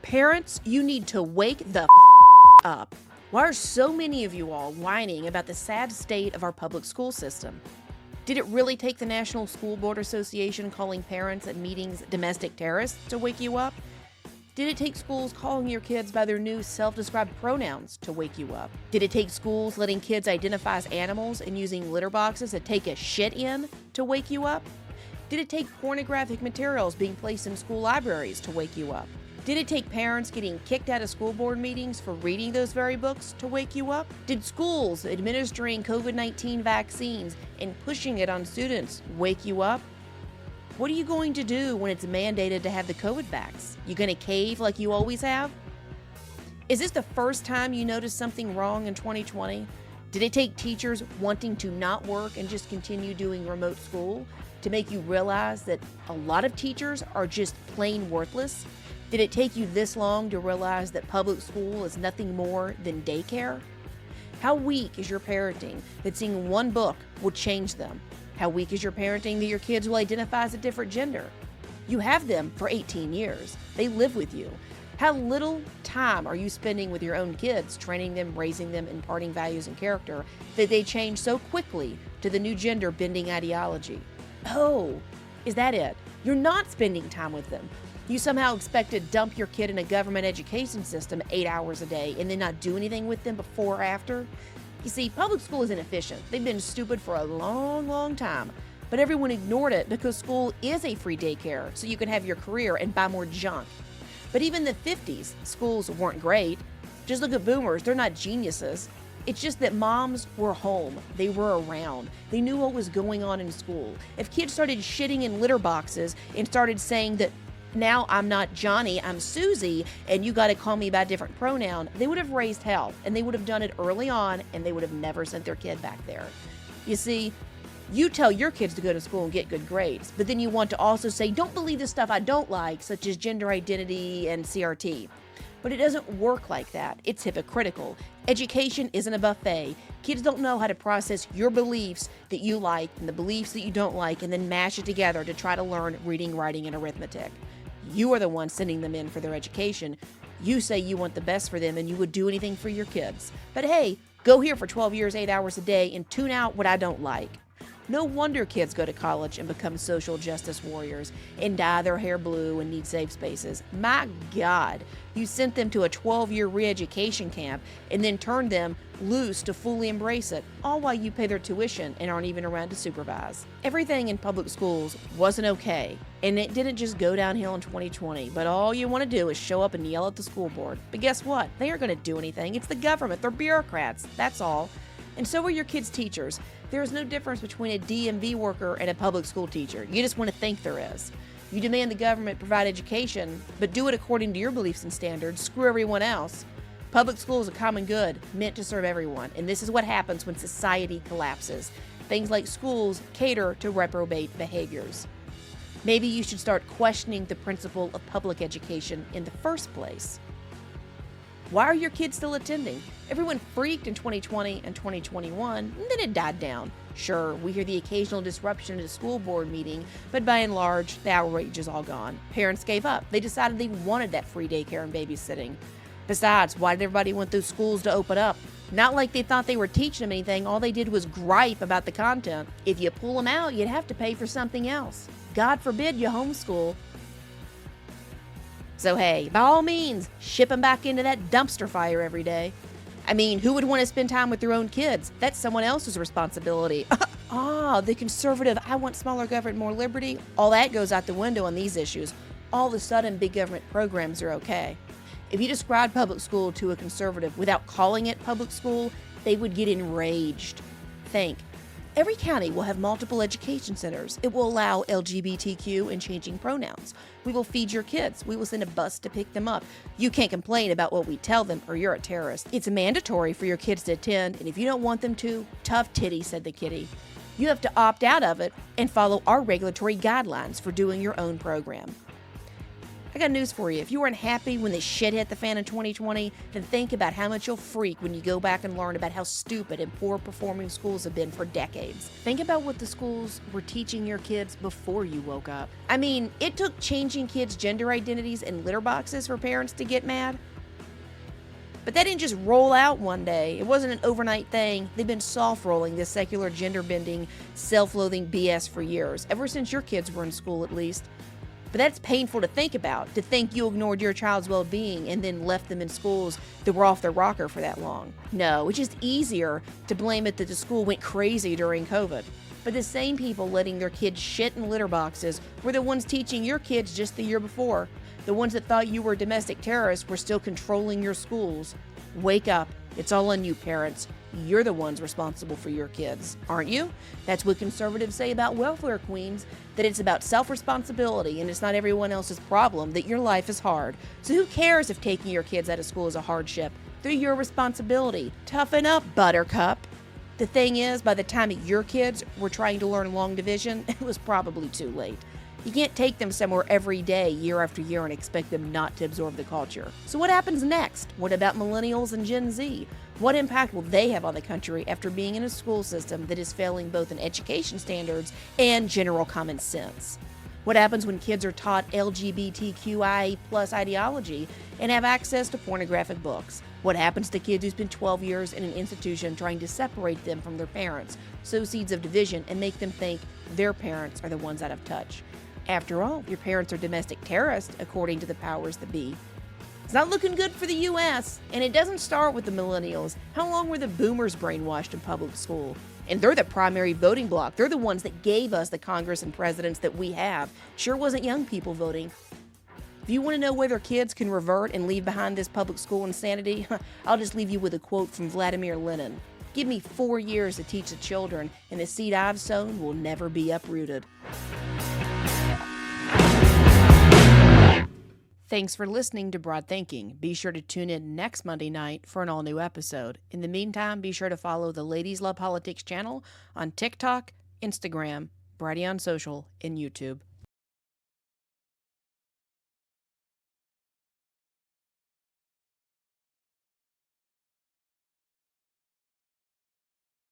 Parents, you need to wake the up. Why are so many of you all whining about the sad state of our public school system? Did it really take the National School Board Association calling parents at meetings domestic terrorists to wake you up? Did it take schools calling your kids by their new self-described pronouns to wake you up? Did it take schools letting kids identify as animals and using litter boxes to take a shit in to wake you up? Did it take pornographic materials being placed in school libraries to wake you up? Did it take parents getting kicked out of school board meetings for reading those very books to wake you up? Did schools administering COVID-19 vaccines and pushing it on students wake you up? What are you going to do when it's mandated to have the COVID vax? You gonna cave like you always have? Is this the first time you noticed something wrong in 2020? Did it take teachers wanting to not work and just continue doing remote school to make you realize that a lot of teachers are just plain worthless? Did it take you this long to realize that public school is nothing more than daycare? How weak is your parenting that seeing one book will change them? How weak is your parenting that your kids will identify as a different gender? You have them for 18 years. They live with you. How little time are you spending with your own kids, training them, raising them, imparting values and character that they change so quickly to the new gender bending ideology? Oh, is that it? You're not spending time with them. You somehow expect to dump your kid in a government education system 8 hours a day and then not do anything with them before or after? You see, public school is inefficient. They've been stupid for a long, long time. But everyone ignored it because school is a free daycare, so you can have your career and buy more junk. But even in the 50s, schools weren't great. Just look at boomers, they're not geniuses. It's just that moms were home. They were around. They knew what was going on in school. If kids started shitting in litter boxes and started saying that now I'm not Johnny, I'm Susie, and you got to call me by a different pronoun, they would have raised hell, and they would have done it early on, and they would have never sent their kid back there. You see, you tell your kids to go to school and get good grades, but then you want to also say, don't believe the stuff I don't like, such as gender identity and CRT. But it doesn't work like that. It's hypocritical. Education isn't a buffet. Kids don't know how to process your beliefs that you like and the beliefs that you don't like and then mash it together to try to learn reading, writing, and arithmetic. You are the one sending them in for their education. You say you want the best for them and you would do anything for your kids. But hey, go here for 12 years, 8 hours a day and tune out what I don't like. No wonder kids go to college and become social justice warriors and dye their hair blue and need safe spaces. My God, you sent them to a 12-year re-education camp and then turned them loose to fully embrace it, all while you pay their tuition and aren't even around to supervise. Everything in public schools wasn't okay, and it didn't just go downhill in 2020, but all you want to do is show up and yell at the school board. But guess what? They aren't going to do anything. It's the government. They're bureaucrats. That's all. And so are your kids' teachers. There is no difference between a DMV worker and a public school teacher. You just want to think there is. You demand the government provide education, but do it according to your beliefs and standards. Screw everyone else. Public school is a common good, meant to serve everyone. And this is what happens when society collapses. Things like schools cater to reprobate behaviors. Maybe you should start questioning the principle of public education in the first place. Why are your kids still attending? Everyone freaked in 2020 and 2021, and then it died down. Sure, we hear the occasional disruption at a school board meeting, but by and large, the outrage is all gone. Parents gave up. They decided they wanted that free daycare and babysitting. Besides, why did everybody want those schools to open up? Not like they thought they were teaching them anything. All they did was gripe about the content. If you pull them out, you'd have to pay for something else. God forbid you homeschool. So hey, by all means, ship them back into that dumpster fire every day. I mean, who would want to spend time with their own kids? That's someone else's responsibility. The conservative, I want smaller government, more liberty. All that goes out the window on these issues. All of a sudden, big government programs are okay. If you describe public school to a conservative without calling it public school, they would get enraged. Think. Every county will have multiple education centers. It will allow LGBTQ and changing pronouns. We will feed your kids. We will send a bus to pick them up. You can't complain about what we tell them or you're a terrorist. It's mandatory for your kids to attend, and if you don't want them to, tough titty, said the kitty. You have to opt out of it and follow our regulatory guidelines for doing your own program. I got news for you. If you weren't happy when the shit hit the fan in 2020, then think about how much you'll freak when you go back and learn about how stupid and poor performing schools have been for decades. Think about what the schools were teaching your kids before you woke up. I mean, it took changing kids' gender identities and litter boxes for parents to get mad. But that didn't just roll out one day. It wasn't an overnight thing. They've been soft rolling this secular gender bending, self-loathing BS for years, ever since your kids were in school at least. But that's painful to think about, to think you ignored your child's well-being and then left them in schools that were off their rocker for that long. No, it's just easier to blame it that the school went crazy during COVID. But the same people letting their kids shit in litter boxes were the ones teaching your kids just the year before. The ones that thought you were domestic terrorists were still controlling your schools. Wake up. It's all on you, parents. You're the ones responsible for your kids, aren't you? That's what conservatives say about welfare queens, that it's about self-responsibility and it's not everyone else's problem that your life is hard. So who cares if taking your kids out of school is a hardship? They're your responsibility. Toughen up, buttercup. The thing is, by the time your kids were trying to learn long division, it was probably too late. You can't take them somewhere every day, year after year, and expect them not to absorb the culture. So what happens next? What about millennials and Gen Z? What impact will they have on the country after being in a school system that is failing both in education standards and general common sense? What happens when kids are taught LGBTQI+ ideology and have access to pornographic books? What happens to kids who spend 12 years in an institution trying to separate them from their parents, sow seeds of division, and make them think their parents are the ones out of touch? After all, your parents are domestic terrorists, according to the powers that be. It's not looking good for the U.S., and it doesn't start with the millennials. How long were the boomers brainwashed in public school? And they're the primary voting bloc. They're the ones that gave us the Congress and presidents that we have. Sure wasn't young people voting. If you want to know whether kids can revert and leave behind this public school insanity, I'll just leave you with a quote from Vladimir Lenin. Give me 4 years to teach the children, and the seed I've sown will never be uprooted. Thanks for listening to Broad Thinking. Be sure to tune in next Monday night for an all-new episode. In the meantime, be sure to follow the Ladies Love Politics channel on TikTok, Instagram, Brighteon Social, and YouTube.